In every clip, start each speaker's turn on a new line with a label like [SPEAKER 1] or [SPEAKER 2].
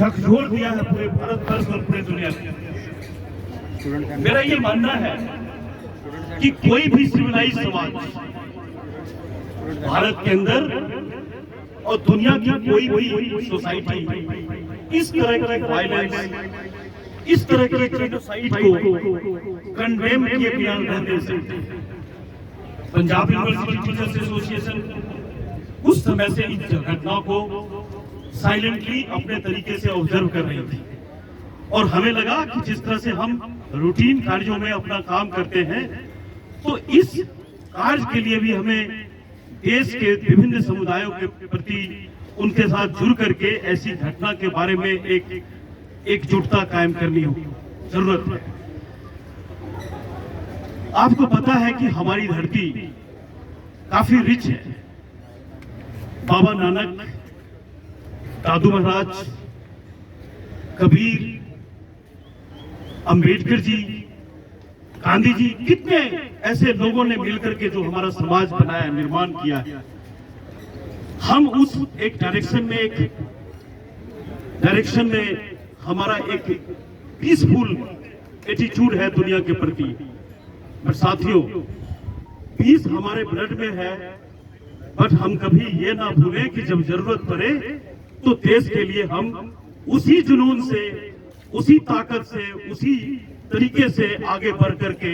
[SPEAKER 1] झकझोर दिया है पूरे भारतवर्ष और पूरे दुनिया में। मेरा ये मानना है कि कोई भी सिविलाइज समाज भारत के अंदर और दुनिया की कोई भी सोसाइटी इस तरह की वायलेंस, इस तरह के जेनोसाइड को कंडेम किए बिना रह नहीं सकते। पंजाब यूनिवर्सिटी टीचर्स एसोसिएशन उस समय से इस घटना को साइलेंटली अपने तरीके से ऑब्जर्व कर रही थी और हमें लगा कि जिस तरह से हम रूटीन कार्यों में अपना काम करते हैं, तो इस कार्य के लिए भी हमें देश के विभिन्न समुदायों के प्रति उनके साथ जुड़ करके ऐसी घटना के बारे में एकजुटता कायम करनी होगी, जरूरत है। आपको पता है कि हमारी धरती काफी रिच है। बाबा नानक, दादू महाराज, कबीर, अंबेडकर जी, गांधी जी, कितने ऐसे लोगों ने मिलकर के जो हमारा समाज बनाया, निर्माण किया है। हम उस एक डायरेक्शन में हमारा एक पीसफुल एटीट्यूड है दुनिया के प्रति। बट साथियों, पीस हमारे ब्लड में है, बट हम कभी ये ना भूलें कि जब जरूरत पड़े तो देश के लिए हम उसी जुनून से, उसी ताकत से, उसी तरीके से आगे बढ़ करके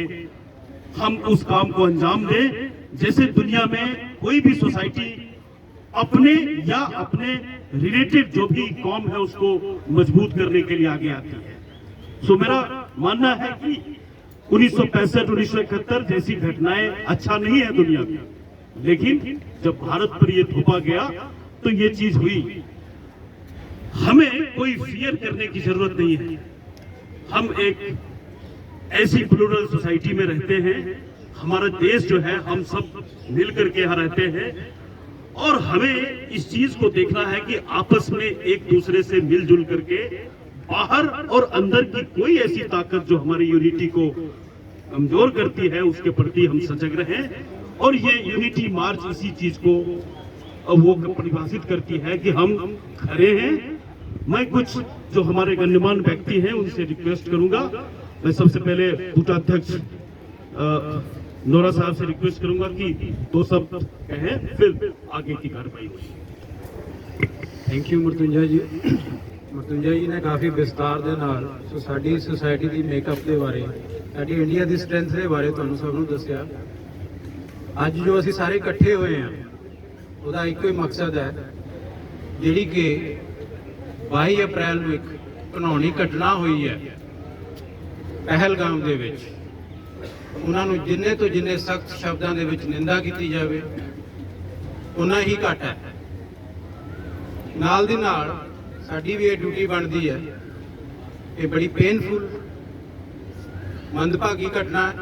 [SPEAKER 1] हम उस काम को अंजाम दें जैसे दुनिया में कोई भी सोसाइटी अपने या अपने रिलेटेड जो भी कौम है उसको मजबूत करने के लिए आगे आती है। सो मेरा मानना है कि 1965-1971 जैसी घटनाएं अच्छा नहीं है दुनिया में, लेकिन जब भारत पर यह थोपा गया तो ये चीज हुई। हमें कोई फियर करने की जरूरत नहीं है। हम एक ऐसी प्लूरल सोसाइटी में रहते हैं, हमारा देश जो है हम सब मिलकर के यहाँ रहते हैं और हमें इस चीज को देखना है कि आपस में एक दूसरे से मिलजुल करके बाहर और अंदर की कोई ऐसी ताकत जो हमारी यूनिटी को कमजोर करती है उसके प्रति हम सजग रहें। और ये यूनिटी मार्च इसी चीज को वो परिभाषित करती है कि हम खड़े हैं। मैं कुछ जो हमारे गण्यमान्य व्यक्ति हैं उनसे रिक्वेस्ट करूंगा। मैं सबसे पहले बूटाध्यक्ष नोरा साहब से रिक्वेस्ट करूंगा कि दो शब्द कहें, फिर आगे की कार्रवाई होगी।
[SPEAKER 2] थैंक यू ਮਰਤੁੰਜਾ ਜੀ। ਮਰਤੁੰਜਾ ਜੀ ਨੇ ਕਾਫੀ ਵਿਸਤਾਰ ਦੇ ਨਾਲ ਸਾਡੀ ਸੁਸਾਇਟੀ ਦੀ ਮੇਕਅਪ ਦੇ ਬਾਰੇ, ਸਾਡੀ ਇੰਡੀਆ ਦੀ ਸਟਰੈਂਥ ਦੇ ਬਾਰੇ ਤੁਹਾਨੂੰ ਸਭ ਨੂੰ ਦੱਸਿਆ। ਅੱਜ ਜੋ ਅਸੀਂ ਸਾਰੇ ਇਕੱਠੇ ਹੋਏ ਹਾਂ ਉਹਦਾ ਇੱਕੋ ਹੀ ਮਕਸਦ ਹੈ, ਜਿਹੜੀ ਕਿ 22 ਅਪ੍ਰੈਲ ਨੂੰ ਇੱਕ ਘਿਨਾਉਣੀ ਘਟਨਾ ਹੋਈ ਹੈ ਪਹਿਲਗਾਮ ਦੇ ਵਿੱਚ। ਉਹਨਾਂ ਨੂੰ ਜਿੰਨੇ ਤੋਂ ਜਿੰਨੇ ਸਖਤ ਸ਼ਬਦਾਂ ਦੇ ਵਿੱਚ ਨਿੰਦਾ ਕੀਤੀ ਜਾਵੇ ਉਨਾ ਹੀ ਘੱਟ ਹੈ। ਨਾਲ ਦੀ ਨਾਲ ਸਾਡੀ ਵੀ ਇਹ ਡਿਊਟੀ ਬਣਦੀ ਹੈ। ਇਹ ਬੜੀ ਪੇਨਫੁਲ ਮੰਦਭਾਗੀ ਘਟਨਾ ਹੈ।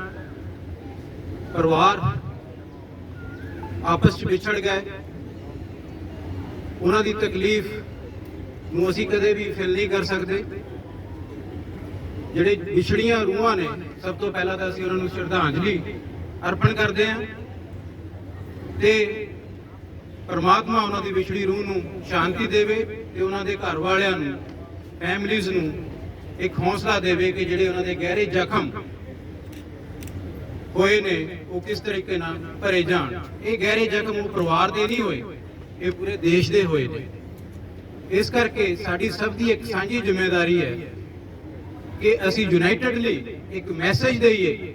[SPEAKER 2] ਪਰਿਵਾਰ ਆਪਸ ਵਿੱਚ ਵਿਛੜ ਗਏ। ਉਹਨਾਂ ਦੀ ਤਕਲੀਫ ਨੂੰ ਅਸੀਂ ਕਦੇ ਵੀ ਫਿਲ ਨਹੀਂ ਕਰ ਸਕਦੇ। ਜਿਹੜੇ ਵਿਛੜੀਆਂ ਰੂਹਾਂ ਨੇ, ਸਭ ਤੋਂ ਪਹਿਲਾਂ ਤਾਂ ਅਸੀਂ ਉਹਨਾਂ ਨੂੰ ਸ਼ਰਧਾਂਜਲੀ ਅਰਪਣ ਕਰਦੇ ਹਾਂ ਤੇ ਪਰਮਾਤਮਾ ਉਹਨਾਂ ਦੀ ਵਿਛੜੀ ਰੂਹ ਨੂੰ ਸ਼ਾਂਤੀ ਦੇਵੇ ਤੇ ਉਹਨਾਂ ਦੇ ਘਰ ਵਾਲਿਆਂ ਨੂੰ, ਫੈਮਿਲੀਜ਼ ਨੂੰ ਇੱਕ ਹੌਸਲਾ ਦੇਵੇ ਕਿ ਜਿਹੜੇ ਉਹਨਾਂ ਦੇ ਗਹਿਰੇ ਜ਼ਖਮ ਹੋਏ ਨੇ ਉਹ ਕਿਸ ਤਰੀਕੇ ਨਾਲ ਭਰੇ ਜਾਣ। ਇਹ ਗਹਿਰੇ ਜ਼ਖਮ ਉਹ ਪਰਿਵਾਰ ਦੇ ਨਹੀਂ ਹੋਏ, ਇਹ ਪੂਰੇ ਦੇਸ਼ ਦੇ ਹੋਏ ਨੇ। ਇਸ ਕਰਕੇ ਸਾਡੀ ਸਭ ਦੀ ਇੱਕ ਸਾਂਝੀ ਜ਼ਿੰਮੇਵਾਰੀ ਹੈ ਕਿ ਅਸੀਂ ਯੂਨਾਈਟਿਡਲੀ ਇੱਕ ਮੈਸੇਜ ਦੇਈਏ,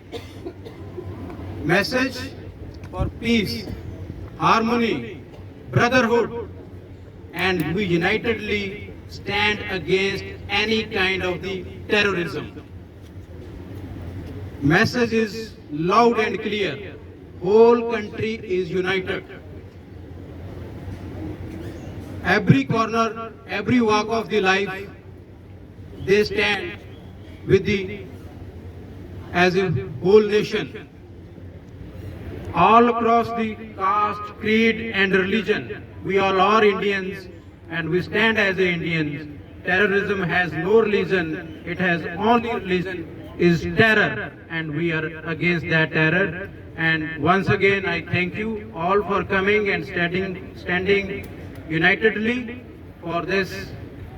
[SPEAKER 2] message for piece, harmony, brotherhood, and we unitedly stand against any kind of the terrorism. Message is loud and clear. Whole country is united. Every corner, every walk of the life, they stand with the as a whole nation. All across the caste, creed and religion, we all are Indians and we stand as Indians. Terrorism has no religion, it has only religion, is terror, and we are against that terror. And once again I thank you all for coming and standing unitedly for this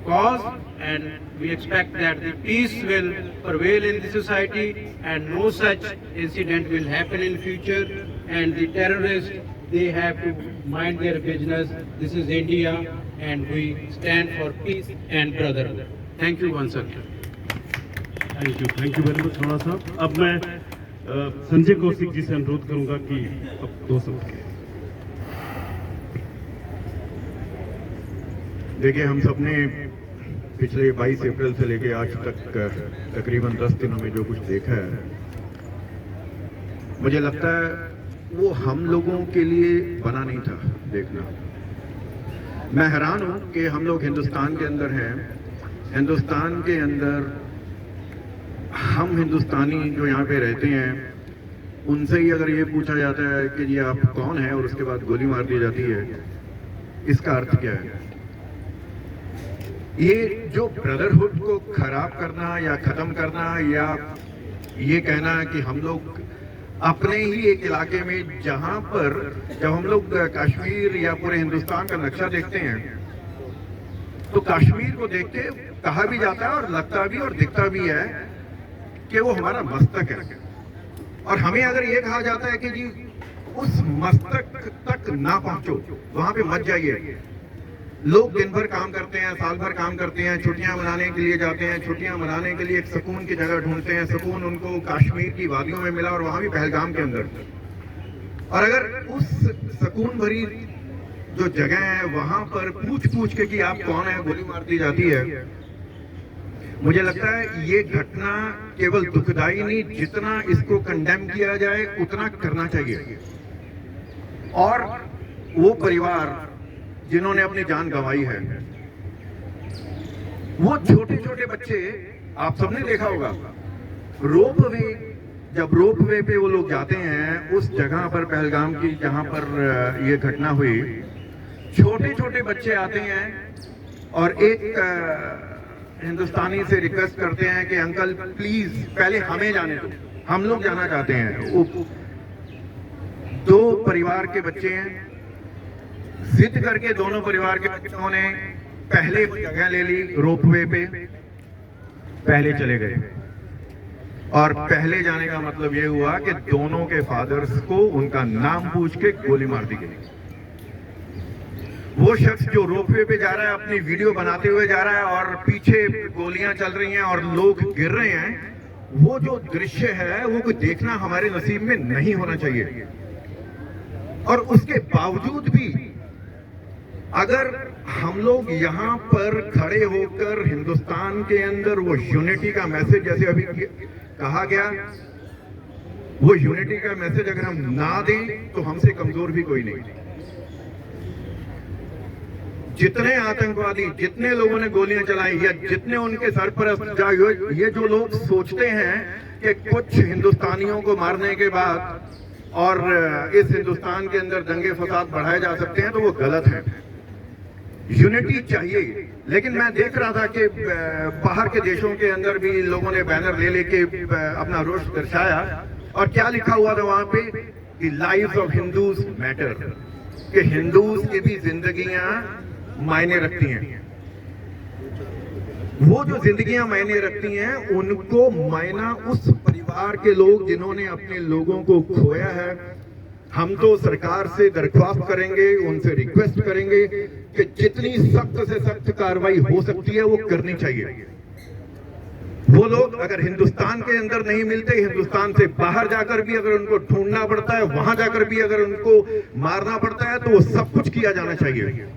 [SPEAKER 2] cause, and we expect that the peace will prevail in the society and no such incident will happen in future, and the terrorists, they have to mind their business. This is India and we stand for peace and brotherhood. Thank you once again.
[SPEAKER 1] Thank you very much Rana साहब। अब मैं संजय कौशिक जी से अनुरोध करूंगा कि अब 2 शब्द कहें।
[SPEAKER 3] देखिए, हम सब ने पिछले 22 अप्रैल से लेकर आज तक तकरीबन 10 दिनों में जो कुछ देखा है, मुझे लगता है वो हम लोगों के लिए बना नहीं था देखना। मैं हैरान हूं कि हम लोग हिंदुस्तान के अंदर हैं, हिंदुस्तान के अंदर हम हिंदुस्तानी जो यहाँ पे रहते हैं, उनसे ही अगर ये पूछा जाता है कि जी आप कौन हैं, और उसके बाद गोली मार दी जाती है, इसका अर्थ क्या है? ये जो ब्रदरहुड को खराब करना या खत्म करना, या ये कहना कि हम लोग अपने ही एक इलाके में, जहां पर जब हम लोग कश्मीर या पूरे हिंदुस्तान का नक्शा देखते हैं तो कश्मीर को देख के कहा भी जाता है और लगता भी और दिखता भी है कि वो हमारा मस्तक है, और हमें अगर ये कहा जाता है कि जी उस मस्तक तक ना पहुंचो, वहां पे मत जाइए। लोग दिन भर काम करते हैं, साल भर काम करते हैं, छुट्टियां मनाने के लिए जाते हैं, छुट्टियां मनाने के लिए एक सुकून की जगह ढूंढते हैं। सुकून उनको कश्मीर की वादियों में मिला और वहां भी पहलगाम के अंदर। और अगर उस सुकून भरी जो जगह है वहां पर पूछ के कि आप कौन है गोली मार दी जाती है, मुझे लगता है ये घटना केवल दुखदाई नहीं, जितना इसको कंडेम किया जाए उतना करना चाहिए। और वो परिवार जिन्होंने अपनी जान गंवाई है, वो छोटे छोटे बच्चे, आप सबने देखा होगा रोपवे, जब रोपवे पे वो लोग जाते हैं उस जगह पर, पहलगाम की जहां पर ये घटना हुई, छोटे छोटे बच्चे आते हैं और एक हिंदुस्तानी से रिक्वेस्ट करते हैं कि अंकल प्लीज पहले हमें जाने दो, हम लोग जाना चाहते हैं। 2 परिवार के बच्चे हैं, जिद करके दोनों परिवार के बच्चों ने पहले जगह ले ली रोपवे पे, पहले चले गए। और पहले जाने का मतलब ये हुआ कि दोनों के फादर्स को उनका नाम पूछ के गोली मार दी गई। वो शख्स जो रोपवे पे जा रहा है, अपनी वीडियो बनाते हुए जा रहा है और पीछे गोलियां चल रही हैं और लोग गिर रहे हैं, वो जो दृश्य है वो देखना हमारे नसीब में नहीं होना चाहिए। और उसके बावजूद भी अगर हम लोग यहाँ पर खड़े होकर हिंदुस्तान के अंदर वो यूनिटी का मैसेज, जैसे अभी कहा गया, वो यूनिटी का मैसेज अगर हम ना दें तो हमसे कमजोर भी कोई नहीं। जितने आतंकवादी, जितने लोगों ने गोलियां चलाई या जितने उनके सरपरस्त, ये जो लोग सोचते हैं कि कुछ हिंदुस्तानियों को मारने के बाद और इस हिंदुस्तान के अंदर दंगे फसाद बढ़ाए जा सकते हैं, तो वो गलत है। यूनिटी चाहिए। लेकिन मैं देख रहा था कि बाहर के देशों के अंदर भी लोगों ने बैनर ले लेके अपना रोष दर्शाया, और क्या लिखा हुआ था वहां पे कि लाइव्स ऑफ हिंदूज मैटर, कि हिंदूज की भी जिंदगियां मायने रखती हैं। वो जो जिंदगियां मायने रखती हैं उनको मायना उस परिवार के लोग जिन्होंने अपने लोगों को खोया है। हम तो सरकार से दरख्वास्त करेंगे, उनसे रिक्वेस्ट करेंगे कि जितनी सख्त से सख्त कार्रवाई हो सकती है वो करनी चाहिए। वो लोग अगर हिंदुस्तान के अंदर नहीं मिलते, हिंदुस्तान से बाहर जाकर भी अगर उनको ढूंढना पड़ता है, वहां जाकर भी अगर उनको मारना पड़ता है, तो वो सब कुछ किया जाना चाहिए।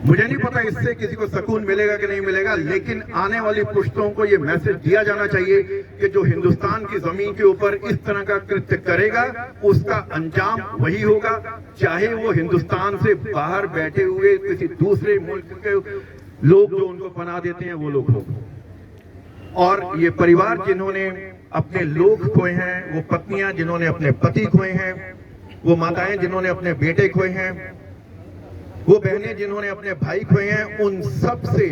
[SPEAKER 3] मुझे नहीं पता इससे किसी को सुकून मिलेगा कि नहीं मिलेगा, लेकिन आने वाली पुश्तों को यह मैसेज दिया जाना चाहिए कि जो हिंदुस्तान की जमीन के ऊपर इस तरह का कृत्य करेगा उसका अंजाम वही होगा, चाहे वो हिंदुस्तान से बाहर बैठे हुए किसी दूसरे मुल्क के लोग जो उनको पनाह देते हैं वो लोग हो। और ये परिवार जिन्होंने अपने लोग खोए हैं, वो पत्नियां जिन्होंने अपने पति खोए हैं, वो माताएं जिन्होंने अपने बेटे खोए हैं, वो बहनें जिन्होंने अपने भाई खोए हैं, उन सब से,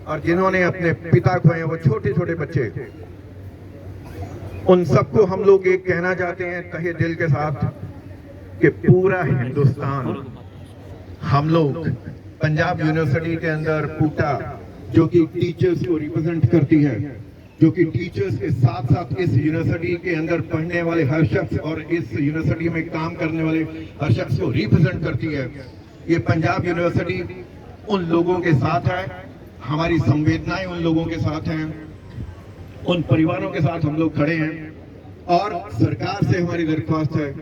[SPEAKER 3] और जिन्होंने अपने पिता खोए हैं, वो छोटे छोटे बच्चे, उन सबको हम लोग एक कहना चाहते हैं तहे दिल के साथ कि पूरा हिंदुस्तान हम लोग पंजाब यूनिवर्सिटी के अंदर पूटा, जो कि टीचर्स को रिप्रेजेंट करती है, जो कि टीचर्स के साथ साथ इस यूनिवर्सिटी के अंदर पढ़ने वाले हर शख्स और इस यूनिवर्सिटी में काम करने वाले हर शख्स को रिप्रेजेंट करती है। ये पंजाब यूनिवर्सिटी उन लोगों के साथ है, हमारी संवेदनाएं उन लोगों के साथ हैं, उन परिवारों के साथ हम लोग खड़े हैं। और सरकार से हमारी दरख्वास्त है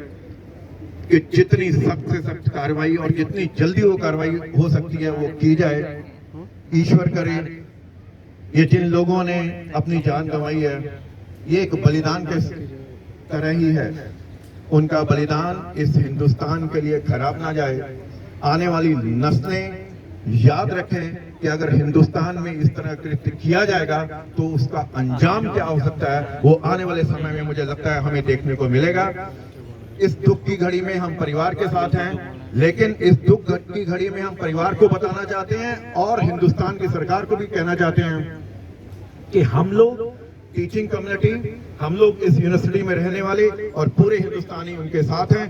[SPEAKER 3] कि जितनी सख्त से सख्त कार्रवाई और जितनी जल्दी वो कार्रवाई हो सकती है वो की जाए। ईश्वर करे ये जिन लोगों ने अपनी जान गंवाई है, ये एक बलिदान के तरह ही है। उनका बलिदान इस हिंदुस्तान के लिए खराब ना जाए। आने वाली नस्लें याद रखें कि अगर हिंदुस्तान में इस तरह कृत्य किया जाएगा तो उसका अंजाम क्या हो सकता है, वो आने वाले समय में मुझे लगता है हमें देखने को मिलेगा। इस दुख की घड़ी में हम परिवार के साथ हैं, लेकिन इस दुख की घड़ी में हम परिवार को बताना चाहते हैं और हिंदुस्तान की सरकार को भी कहना चाहते हैं कि हम लोग टीचिंग कम्युनिटी, हम लोग इस यूनिवर्सिटी में रहने वाले और पूरे हिंदुस्तानी उनके साथ हैं।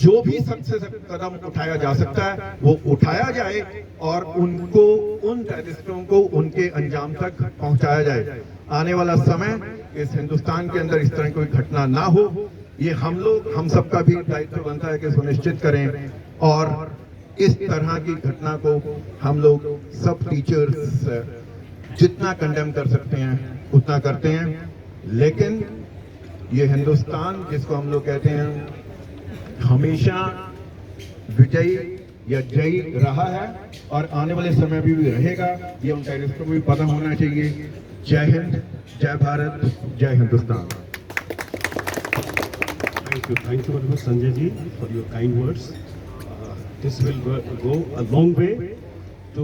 [SPEAKER 3] जो भी सख्त से सख्त कदम उठाया जा सकता है वो उठाया जाए और उनको, उन टेररिस्टों को उनके अंजाम तक पहुंचाया जाए। आने वाला समय इस हिंदुस्तान के अंदर इस तरह कोई घटना ना हो, ये हम सबका भी दायित्व बनता है कि सुनिश्चित करें। और इस तरह की घटना को हम लोग सब टीचर्स जितना कंडेम कर सकते हैं उतना करते हैं। लेकिन ये हिंदुस्तान जिसको हम लोग कहते हैं हमेशा विजयी या जयी रहा है और आने वाले समय भी रहेगा। ये उन टेररिस्टों को भी पता होना चाहिए। जय हिंद, जय भारत, जय Hindustan.
[SPEAKER 1] Thank you very much, Sanjay ji, for your kind words. This will go a long way to,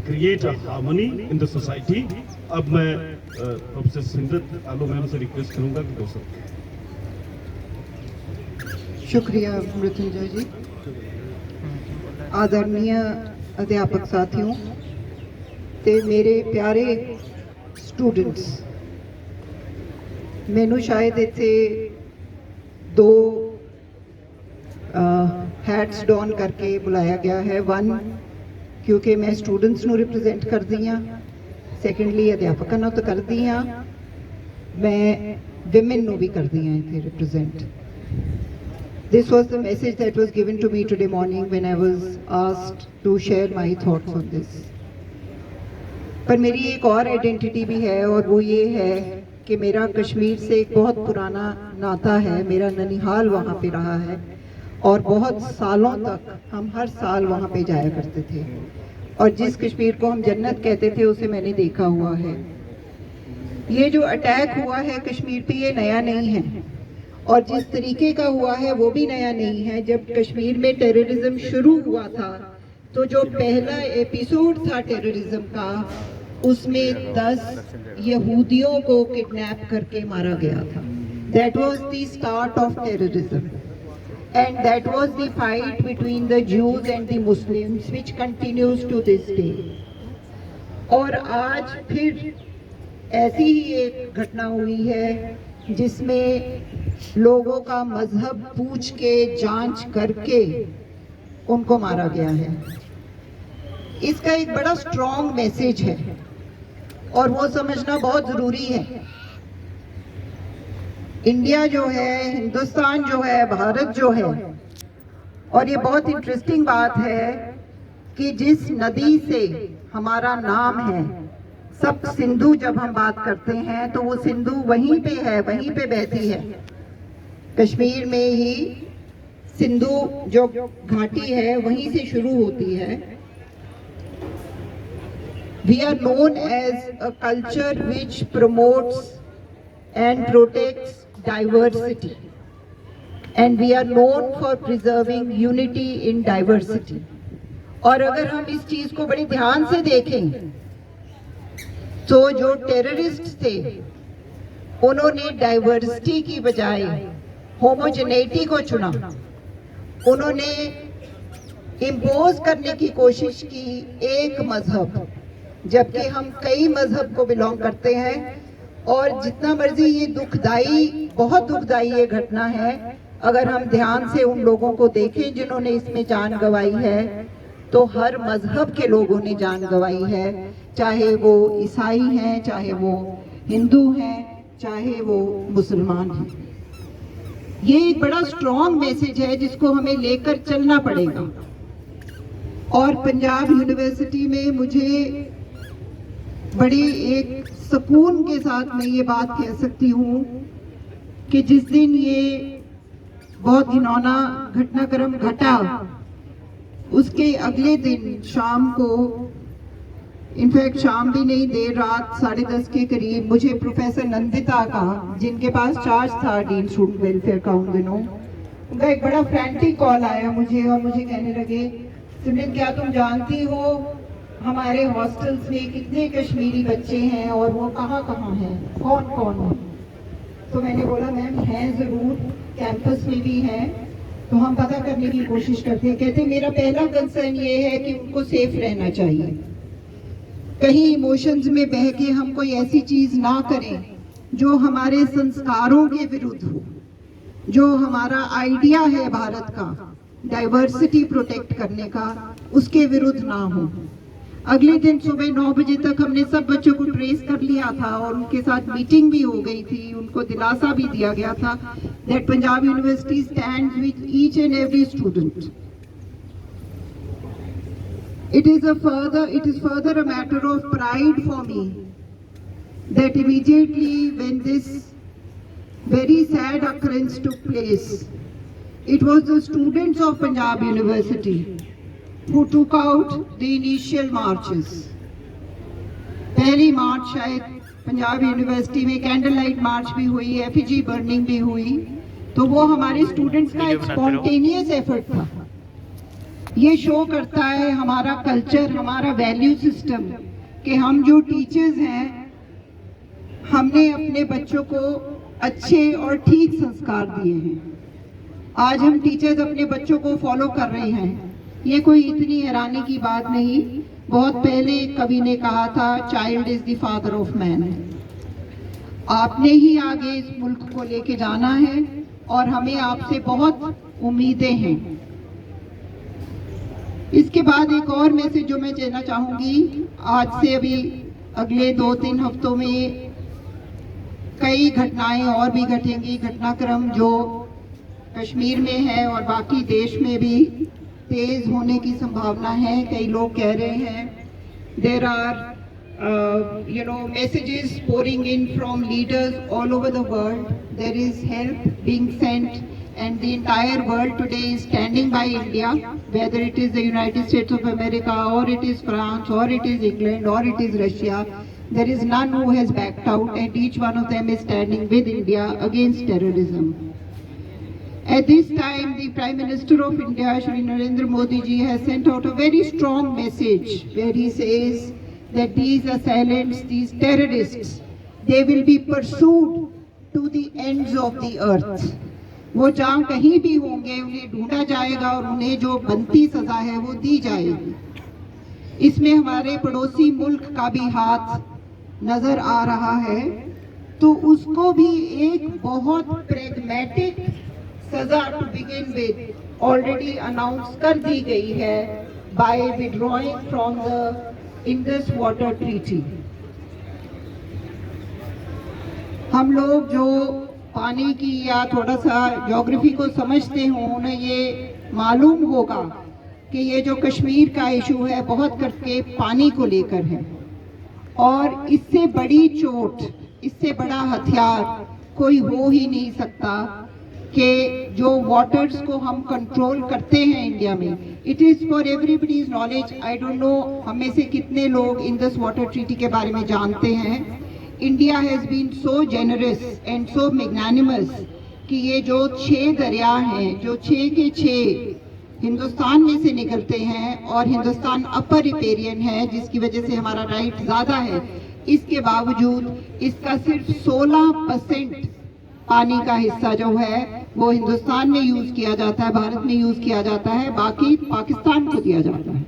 [SPEAKER 1] create a harmony in the society. अब मैं प्रोफेसर सिमरत आलो मैम से रिक्वेस्ट करूंगा कि दो सब।
[SPEAKER 4] शुक्रिया मृत्युंजय जी। आदरणीय अध्यापक साथियों ते मेरे प्यारे स्टूडेंट्स, मैनू शायद इत्थे दो हैट्स डॉन करके बुलाया गया है। वन क्योंकि मैं स्टूडेंट्स नू रिप्रेजेंट करदी हाँ, सैकेंडली अध्यापकों नू तो करदी हाँ, मैं विमेन नू भी करदी हाँ इत्थे represent. This was the message that was given to me today morning when I was asked to share my thoughts on this. पर मेरी एक और आइडेंटिटी भी है और वो ये है कि मेरा कश्मीर से एक बहुत पुराना नाता है। मेरा ननिहाल वहाँ पे रहा है और बहुत सालों तक हम हर साल वहाँ पे जाया करते थे और जिस कश्मीर को हम जन्नत कहते थे उसे मैंने देखा हुआ है। ये जो अटैक हुआ है कश्मीर पे ये नया नहीं है और जिस तरीके का हुआ है वो भी नया नहीं है। जब कश्मीर में टेररिज्म शुरू हुआ था तो जो पहला एपिसोड था टेररिज्म का, उसमें 10 यहूदियों को किडनैप करके मारा गया था। That was the start of terrorism and that was the fight between the Jews and the Muslims which continues to this day. और आज फिर ऐसी ही एक घटना हुई है जिसमें लोगों का मजहब पूछ के जांच करके उनको मारा गया है। इसका एक बड़ा स्ट्रॉन्ग मैसेज है और वो समझना बहुत जरूरी है। इंडिया जो है, हिंदुस्तान जो है, भारत जो है, और ये बहुत इंटरेस्टिंग बात है कि जिस नदी से हमारा नाम है, सब सिंधु, जब हम बात करते हैं तो वो सिंधु वहीं पे है, वहीं पे बहती है। कश्मीर में ही सिंधु जो घाटी है वहीं से शुरू होती है। We are known as a culture which promotes and protects diversity, and we are known for preserving unity in diversity. और अगर हम इस चीज को बड़े ध्यान से देखें तो जो टेररिस्ट थे उन्होंने डाइवर्सिटी की बजाय होमोजेनिटी को चुना। उन्होंने इम्पोज करने की कोशिश की एक मजहब, जबकि हम कई मजहब को बिलोंग करते हैं। और जितना मर्जी ये दुखदाई, बहुत दुखदाई ये घटना है, अगर हम ध्यान से उन लोगों को देखें जिन्होंने इसमें जान गंवाई है, तो हर मजहब के लोगों ने जान गंवाई है, चाहे वो ईसाई हैं, चाहे वो हिंदू हैं, चाहे वो मुसलमान हैं। ये एक बड़ा स्ट्रॉन्ग मैसेज है जिसको हमें लेकर चलना पड़ेगा। और पंजाब यूनिवर्सिटी में मुझे बड़े एक सुकून के साथ मैं ये बात कह सकती हूँ कि जिस दिन ये बहुत घिनौना घटनाक्रम घटा, उसके अगले दिन शाम को, इनफैक्ट शाम भी नहीं, देर रात 10:30 के करीब मुझे प्रोफेसर नंदिता का, जिनके पास चार्ज था डीन स्टूडेंट वेलफेयर का उन दिनों, उनका एक बड़ा फ्रैंटिक कॉल आया मुझे और मुझे कहने लगे, सिमरन क्या तुम जानती हो हमारे हॉस्टल्स में कितने कश्मीरी बच्चे हैं और वो कहाँ कहाँ हैं, कौन कौन है? तो मैंने बोला मैम हैं ज़रूर, कैंपस में भी हैं, तो हम पता करने की कोशिश करते हैं। कहते मेरा पहला कंसर्न ये है कि उनको सेफ रहना चाहिए, कहीं इमोशंस में बह के हम कोई ऐसी चीज ना करें जो हमारे संस्कारों के विरुद्ध हो, जो हमारा आइडिया है भारत का डाइवर्सिटी प्रोटेक्ट करने का, उसके विरुद्ध ना हो। अगले दिन सुबह 9 बजे तक हमने सब बच्चों को ट्रेस कर लिया था और उनके साथ मीटिंग भी हो गई थी, उनको दिलासा भी दिया गया था that Punjab university stands with each and every student. It is further a matter of pride for me that immediately when this very sad occurrence took place, it was the students of Punjab University who took out the initial marches. पहली मार्च शायद Punjab university में candle light march भी हुई, effigy burning भी हुई, तो वो हमारे स्टूडेंट्स का एक स्पॉन्टेनियस एफर्ट था। ये शो करता है हमारा कल्चर, हमारा वैल्यू सिस्टम, कि हम जो टीचर्स हैं हमने अपने बच्चों को अच्छे और ठीक संस्कार दिए हैं। आज हम टीचर्स अपने बच्चों को फॉलो कर रहे हैं, ये कोई इतनी हैरानी की बात नहीं। बहुत पहले कवि ने कहा था, child is the father of man. आपने ही आगे इस मुल्क को लेके जाना है और हमें आपसे बहुत उम्मीदें हैं। इसके बाद एक और मैसेज जो मैं देना चाहूंगी, आज से अभी अगले 2-3 हफ्तों में कई घटनाएं और भी घटेंगी, घटनाक्रम जो कश्मीर में है और बाकी देश में भी तेज होने की संभावना है। कई लोग कह रहे हैं, there are messages pouring in from leaders all over the world. There is help being sent and the entire world today is standing by India, whether it is the United States of America or it is France or it is England or it is Russia. There is none who has backed out and each one of them is standing with India against terrorism. At this time, the Prime Minister of India, Shri Narendra Modi ji, has sent out a very strong message where he says that these assailants, these terrorists, they will be pursued to the ends of the earth. वो जहाँ कहीं भी होंगे उन्हें ढूंढा जाएगा और उन्हें जो बनती सजा है वो दी जाएगी। इसमें हमारे पड़ोसी मुल्क का भी हाथ नजर आ रहा है, तो उसको भी एक बहुत प्रेगमेटिक सजा to begin with already announce कर दी गई है by withdrawing from the Indus water treaty. हम लोग जो पानी की या थोड़ा सा ज्योग्राफी को समझते हों, उन्हें ये मालूम होगा कि ये जो कश्मीर का इशू है बहुत करके पानी को लेकर है, और इससे बड़ी चोट, इससे बड़ा हथियार कोई हो ही नहीं सकता कि जो वाटर्स को हम कंट्रोल करते हैं इंडिया में। It is for everybody's knowledge, I don't know हम में से कितने लोग इंडस वाटर ट्रीटी के बारे में जानते हैं। India has been so generous and so magnanimous कि ये जो 6 दरिया हैं, जो 6 के 6 हिंदुस्तान में से निकलते हैं और हिंदुस्तान अपर रिपेरियन है जिसकी वजह से हमारा राइट ज़्यादा है, इसके बावजूद इसका सिर्फ 16% पानी का हिस्सा जो है वो हिंदुस्तान में यूज़ किया जाता है, भारत में यूज़ किया जाता है, बाकी पाकिस्तान को दिया जाता है।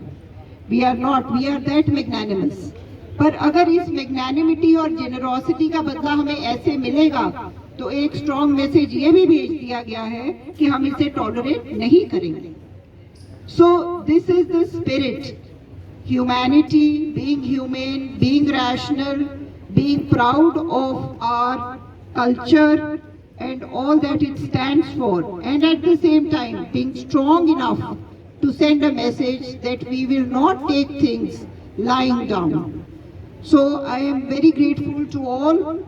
[SPEAKER 4] We are that magnanimous. पर अगर इस मैग्नानिमिटी और जेनरोसिटी का बदला हमें ऐसे मिलेगा तो एक स्ट्रॉन्ग मैसेज ये भी भेज दिया गया है कि हम इसे टॉलरेट नहीं करेंगे। So this is the spirit. Humanity, being humane, being rational, being proud of our culture and all that it stands for, and at the same time being strong enough to send a message that we will not take things lying down. So I am very grateful to all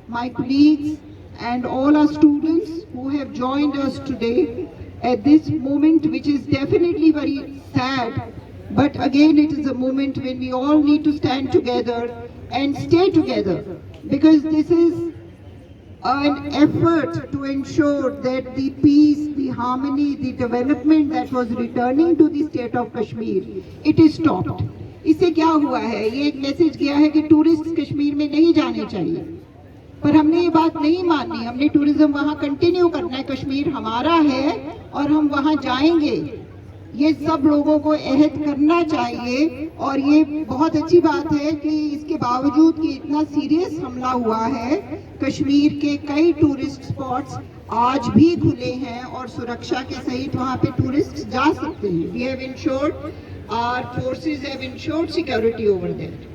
[SPEAKER 4] my colleagues and all our students who have joined us today at this moment, which is definitely very sad. But again, it is a moment when we all need to stand together and stay together, because this is an effort to ensure that the peace, the harmony, the development that was returning to the state of Kashmir, it is stopped. इससे क्या हुआ है? ये एक message गया है कि tourist Kashmir में नहीं जाने चाहिए, पर हमने ये बात नहीं मानी। हमने टूरिज्म वहाँ कंटिन्यू करना है। कश्मीर हमारा है और हम वहाँ जाएंगे। ये सब लोगों को अहद करना चाहिए। और ये बहुत अच्छी बात है कि इसके बावजूद कि इतना सीरियस हमला हुआ है, कश्मीर के कई टूरिस्ट स्पॉट्स आज भी खुले हैं और सुरक्षा के सहित वहाँ पे टूरिस्ट जा सकते हैं। We have insured, our forces have insured security over there.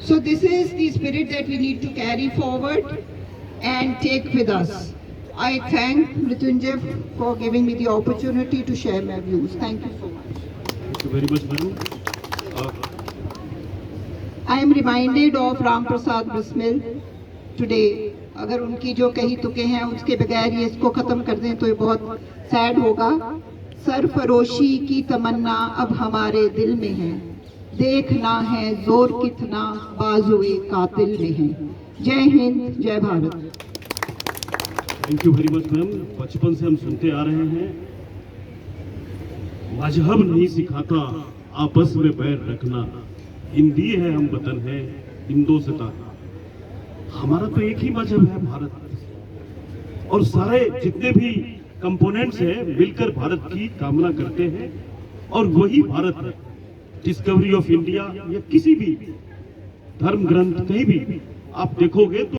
[SPEAKER 4] So this is the spirit that we need to carry forward and take with us. I thank Mrityunjay for giving me the opportunity to share my views. Thank you so much.
[SPEAKER 1] Thank you very much, Manu.
[SPEAKER 4] I am reminded of Ram Prasad Bismil today. अगर उनकी जो कही तुके हैं उसके बगैर ये इसको खत्म कर दें तो ये बहुत सैड होगा। सरफरोशी की तमन्ना अब हमारे दिल में है, देखना है जोर कितना बाजुए कातिल में है। जय हिंद, जय Bharat.
[SPEAKER 1] Thank you very much ma'am. बचपन से हम सुनते आ रहे हैं, मजहब नहीं सिखाता आपस में बैर रखना, हिंदी है हम वतन है हिंदोस्तां। हमारा तो एक ही मजहब है भारत, और सारे जितने भी कंपोनेंट्स हैं मिलकर भारत की कामना करते हैं, और वही भारत है। डिस्कवरी ऑफ इंडिया या किसी भी धर्म ग्रंथ कहीं भी आप देखोगे तो